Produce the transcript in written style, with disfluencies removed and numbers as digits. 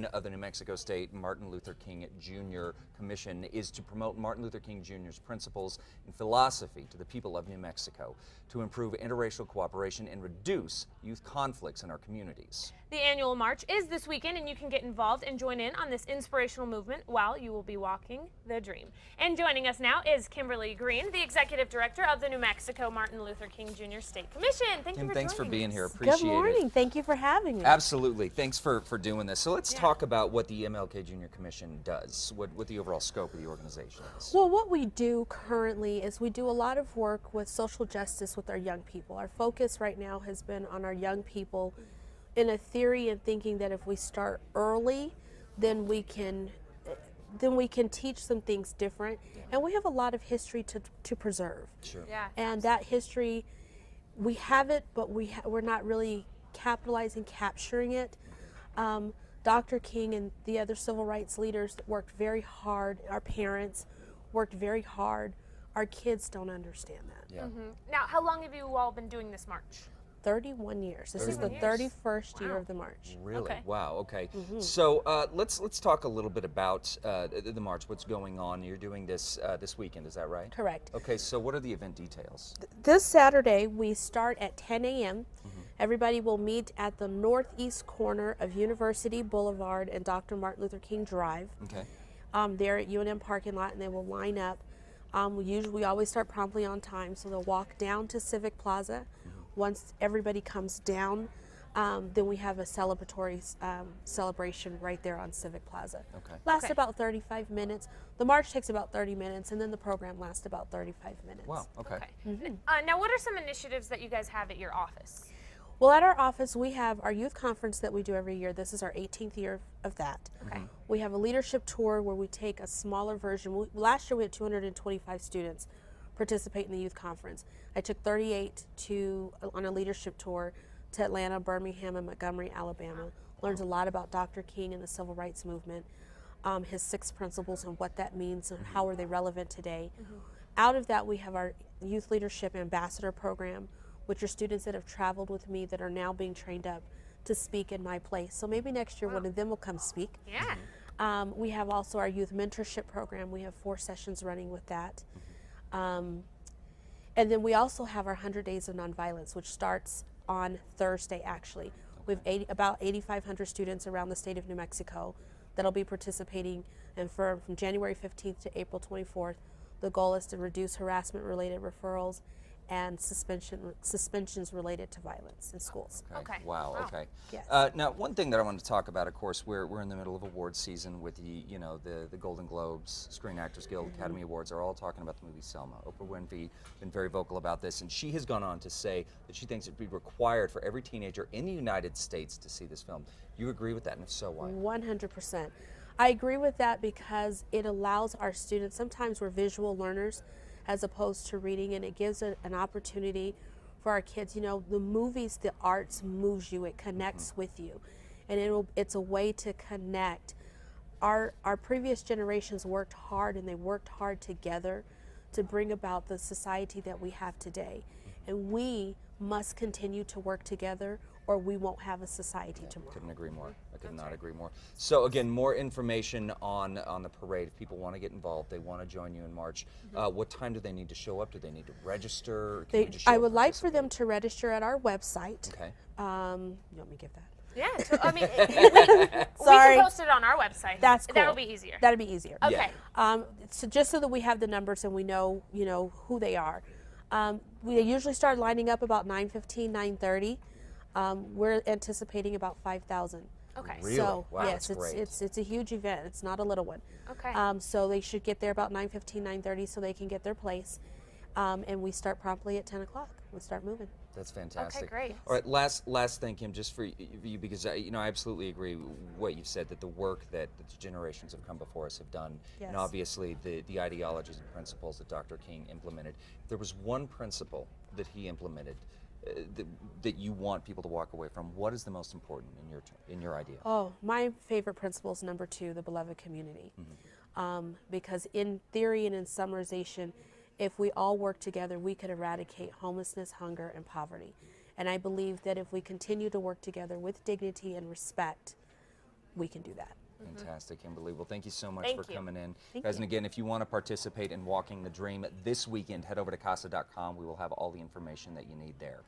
Of the New Mexico State Martin Luther King Jr. Commission is to promote Martin Luther King Jr.'s principles and philosophy to the people of New Mexico to improve interracial cooperation and reduce youth conflicts in our communities. The annual march is this weekend, and you can get involved and join in on this inspirational movement while you will be walking the dream. And joining us now is Kimberly Green, the Executive Director of the New Mexico Martin Luther King Jr. State Commission. Thank you for thanks for joining being us. here. Appreciate it. Good morning. Thank you for having me. Absolutely. Thanks for doing this. So let's talk about what the MLK Jr. Commission does, what the overall scope of the organization is. Well, what we do currently is we do a lot of work with social justice with our young people. Our focus right now has been on our young people in a theory and thinking that if we start early, then we can teach them things different. And we have a lot of history to preserve. Sure. Yeah. And that history, we have it, but we're not really capturing it. Dr. King and the other civil rights leaders worked very hard. Our parents worked very hard. Our kids don't understand that. Yeah. Now, how long have you all been doing this march? 31 years. This is the 31st year of the march. Really? Okay. Wow. Okay. So let's talk a little bit about the march. What's going on? You're doing this this weekend. Is that right? Correct. Okay. So what are the event details? This Saturday, we start at 10 a.m. Everybody will meet at the northeast corner of University Boulevard and Dr. Martin Luther King Drive. Okay. There at UNM parking lot, and they will line up. We always start promptly on time, so they'll walk down to Civic Plaza. Once everybody comes down, then we have a celebratory celebration right there on Civic Plaza. Okay. Lasts about 35 minutes. The march takes about 30 minutes, and then the program lasts about 35 minutes. Wow. Okay. Now, what are some initiatives that you guys have at your office? Well, at our office, we have our youth conference that we do every year. This is our 18th year of that. Okay. We have a leadership tour where we take a smaller version. Last year, we had 225 students participate in the youth conference. I took 38 on a leadership tour to Atlanta, Birmingham, and Montgomery, Alabama. Learned a lot about Dr. King and the civil rights movement, his 6 principles and what that means and how are they relevant today. Out of that, we have our youth leadership ambassador program, which are students that have traveled with me that are now being trained up to speak in my place. So maybe next year one of them will come speak. Yeah. We have also our youth mentorship program. We have 4 sessions running with that. And then we also have our 100 Days of Nonviolence, which starts on Thursday, actually. We have about 8,500 students around the state of New Mexico that'll be participating, and from January 15th to April 24th, the goal is to reduce harassment-related referrals and suspensions related to violence in schools. Okay. Wow. Wow. Okay. Yes. Now, one thing that I wanted to talk about, of course, we're in the middle of awards season with the Golden Globes, Screen Actors Guild, Academy Awards are all talking about the movie Selma. Oprah Winfrey been very vocal about this, and she has gone on to say that she thinks it would be required for every teenager in the United States to see this film. You agree with that, and if so, why? 100%. I agree with that because it allows our students, sometimes we're visual learners as opposed to reading, and it gives an opportunity for our kids. You know, the movies, the arts moves you, it connects with you, and it's a way to connect. Our previous generations worked hard, and they worked hard together to bring about the society that we have today, and we must continue to work together or we won't have a society tomorrow. Couldn't agree more. I could not agree more. So again, more information on the parade. If people want to get involved, they want to join you in March. What time do they need to show up? Do they need to register? Can we just show I up would and like for them participate? to register at our website. Okay. You want me to give that? Yeah. So, I mean, we Sorry. can post it on our website. That's cool. That'll be easier. That'd be easier. Okay. So just so that we have the numbers and we know, who they are. We usually start lining up about 9:15, 9:30. We're anticipating about 5,000. Okay. Really? So Wow, yes, that's great. it's a huge event. It's not a little one. Okay. So they should get there about 9:15, 9:30 so they can get their place. And we start promptly at 10 o'clock. We start moving. That's fantastic. great. All right, last thing, Kim, just for you, because I absolutely agree with what you've said, that the work that the generations have come before us have done, and Yes. obviously the ideologies and principles that Dr. King implemented. If there was one principle that he implemented that you want people to walk away from, what is the most important in your idea? Oh, my favorite principle is number 2, the beloved community. Because in theory and in summarization, if we all work together, we could eradicate homelessness, hunger, and poverty. And I believe that if we continue to work together with dignity and respect, we can do that. Fantastic, Kimberly. Well, thank you so much Thank for you. coming in. Thank Guys, you. and again, if you want to participate in Walking the Dream this weekend, head over to casa.com. We will have all the information that you need there.